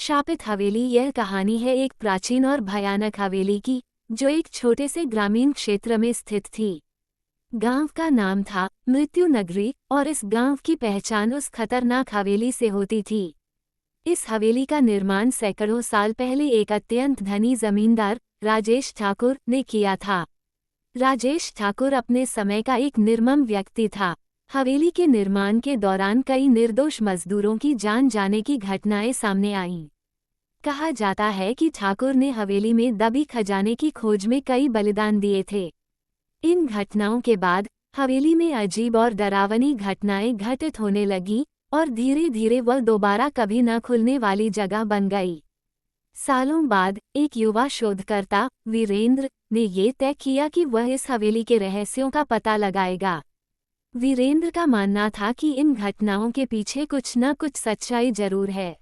शापित हवेली। यह कहानी है एक प्राचीन और भयानक हवेली की, जो एक छोटे से ग्रामीण क्षेत्र में स्थित थी। गांव का नाम था मृत्यु नगरी और इस गांव की पहचान उस खतरनाक हवेली से होती थी। इस हवेली का निर्माण सैकड़ों साल पहले एक अत्यंत धनी जमींदार राजेश ठाकुर ने किया था। राजेश ठाकुर अपने समय का एक निर्मम व्यक्ति था। हवेली के निर्माण के दौरान कई निर्दोष मजदूरों की जान जाने की घटनाएं सामने आईं। कहा जाता है कि ठाकुर ने हवेली में दबी खजाने की खोज में कई बलिदान दिए थे। इन घटनाओं के बाद हवेली में अजीब और डरावनी घटनाएं घटित होने लगीं और धीरे धीरे वह दोबारा कभी न खुलने वाली जगह बन गई। सालों बाद एक युवा शोधकर्ता वीरेंद्र ने ये तय किया कि वह इस हवेली के रहस्यों का पता लगाएगा। वीरेंद्र का मानना था कि इन घटनाओं के पीछे कुछ न कुछ सच्चाई जरूर है।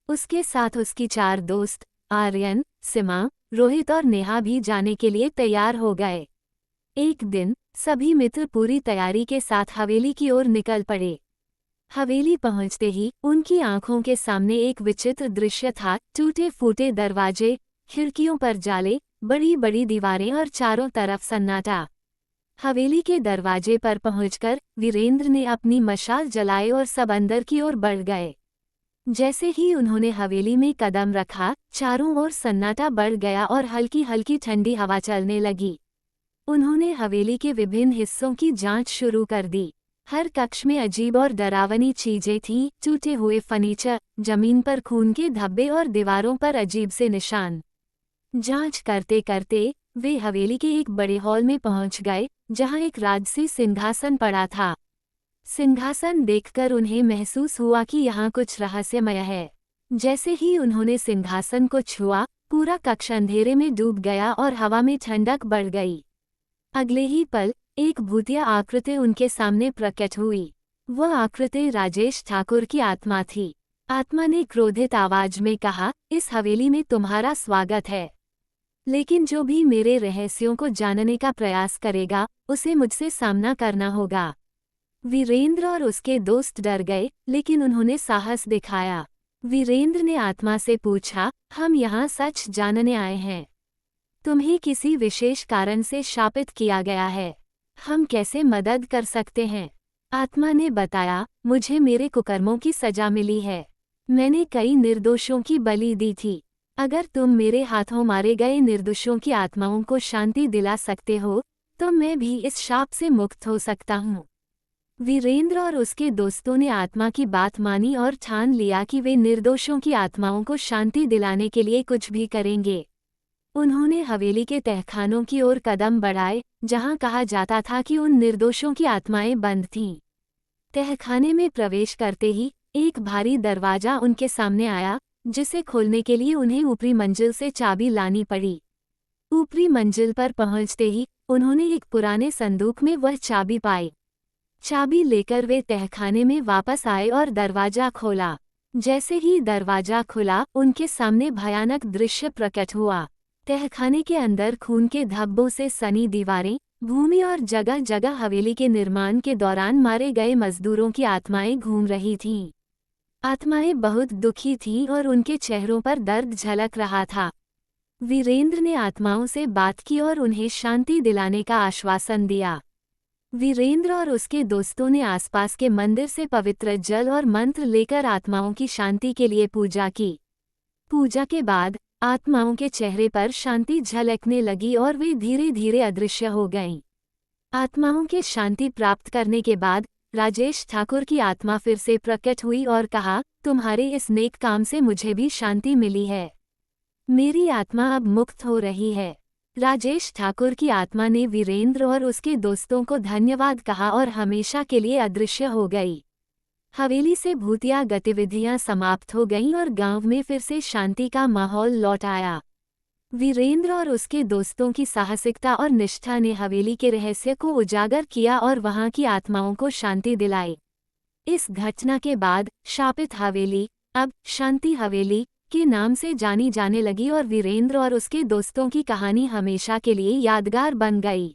उसके साथ उसकी 4 दोस्त आर्यन, सीमा, रोहित और नेहा भी जाने के लिए तैयार हो गए। एक दिन सभी मित्र पूरी तैयारी के साथ हवेली की ओर निकल पड़े। हवेली पहुंचते ही उनकी आंखों के सामने एक विचित्र दृश्य था। टूटे फूटे दरवाजे, खिड़कियों पर जाले, बड़ी बड़ी दीवारें और चारों तरफ सन्नाटा। हवेली के दरवाजे पर पहुंचकर वीरेंद्र ने अपनी मशाल जलाई और सब अंदर की ओर बढ़ गए। जैसे ही उन्होंने हवेली में कदम रखा, चारों ओर सन्नाटा बढ़ गया और हल्की हल्की ठंडी हवा चलने लगी। उन्होंने हवेली के विभिन्न हिस्सों की जांच शुरू कर दी। हर कक्ष में अजीब और डरावनी चीजें थीं, टूटे हुए फर्नीचर, जमीन पर खून के धब्बे और दीवारों पर अजीब से निशान। जांच करते करते वे हवेली के एक बड़े हॉल में पहुंच गए, जहां एक राजसी सिंहासन पड़ा था। सिंहासन देखकर उन्हें महसूस हुआ कि यहाँ कुछ रहस्यमय है। जैसे ही उन्होंने सिंहासन को छुआ, पूरा कक्ष अंधेरे में डूब गया और हवा में ठंडक बढ़ गई। अगले ही पल एक भूतिया आकृति उनके सामने प्रकट हुई। वह आकृति राजेश ठाकुर की आत्मा थी। आत्मा ने क्रोधित आवाज में कहा, इस हवेली में तुम्हारा स्वागत है, लेकिन जो भी मेरे रहस्यों को जानने का प्रयास करेगा, उसे मुझसे सामना करना होगा। वीरेंद्र और उसके दोस्त डर गए, लेकिन उन्होंने साहस दिखाया। वीरेंद्र ने आत्मा से पूछा, हम यहाँ सच जानने आए हैं। तुम्हें किसी विशेष कारण से शापित किया गया है। हम कैसे मदद कर सकते हैं? आत्मा ने बताया, मुझे मेरे कुकर्मों की सजा मिली है। मैंने कई निर्दोषों की बलि दी थी। अगर तुम मेरे हाथों मारे गए निर्दोषों की आत्माओं को शांति दिला सकते हो, तो मैं भी इस शाप से मुक्त हो सकता हूँ। वीरेंद्र और उसके दोस्तों ने आत्मा की बात मानी और ठान लिया कि वे निर्दोषों की आत्माओं को शांति दिलाने के लिए कुछ भी करेंगे। उन्होंने हवेली के तहखानों की ओर कदम बढ़ाए, जहां कहा जाता था कि उन निर्दोषों की आत्माएं बंद थीं। तहखाने में प्रवेश करते ही एक भारी दरवाजा उनके सामने आया, जिसे खोलने के लिए उन्हें ऊपरी मंजिल से चाबी लानी पड़ी। ऊपरी मंजिल पर पहुंचते ही उन्होंने एक पुराने संदूक में वह चाबी पाई। चाबी लेकर वे तहखाने में वापस आए और दरवाजा खोला। जैसे ही दरवाजा खुला, उनके सामने भयानक दृश्य प्रकट हुआ। तहखाने के अंदर खून के धब्बों से सनी दीवारें, भूमि और जगह जगह हवेली के निर्माण के दौरान मारे गए मजदूरों की आत्माएं घूम रही थीं। आत्माएं बहुत दुखी थीं और उनके चेहरों पर दर्द झलक रहा था। वीरेंद्र ने आत्माओं से बात की और उन्हें शांति दिलाने का आश्वासन दिया। वीरेंद्र और उसके दोस्तों ने आसपास के मंदिर से पवित्र जल और मंत्र लेकर आत्माओं की शांति के लिए पूजा की। पूजा के बाद आत्माओं के चेहरे पर शांति झलकने लगी और वे धीरे धीरे अदृश्य हो गईं। आत्माओं के शांति प्राप्त करने के बाद राजेश ठाकुर की आत्मा फिर से प्रकट हुई और कहा, तुम्हारे इस नेक काम से मुझे भी शांति मिली है। मेरी आत्मा अब मुक्त हो रही है। राजेश ठाकुर की आत्मा ने वीरेंद्र और उसके दोस्तों को धन्यवाद कहा और हमेशा के लिए अदृश्य हो गई। हवेली से भूतिया गतिविधियां समाप्त हो गईं और गांव में फिर से शांति का माहौल लौट आया। वीरेंद्र और उसके दोस्तों की साहसिकता और निष्ठा ने हवेली के रहस्य को उजागर किया और वहां की आत्माओं को शांति दिलाई। इस घटना के बाद शापित हवेली अब शांति हवेली के नाम से जानी जाने लगी और वीरेंद्र और उसके दोस्तों की कहानी हमेशा के लिए यादगार बन गई।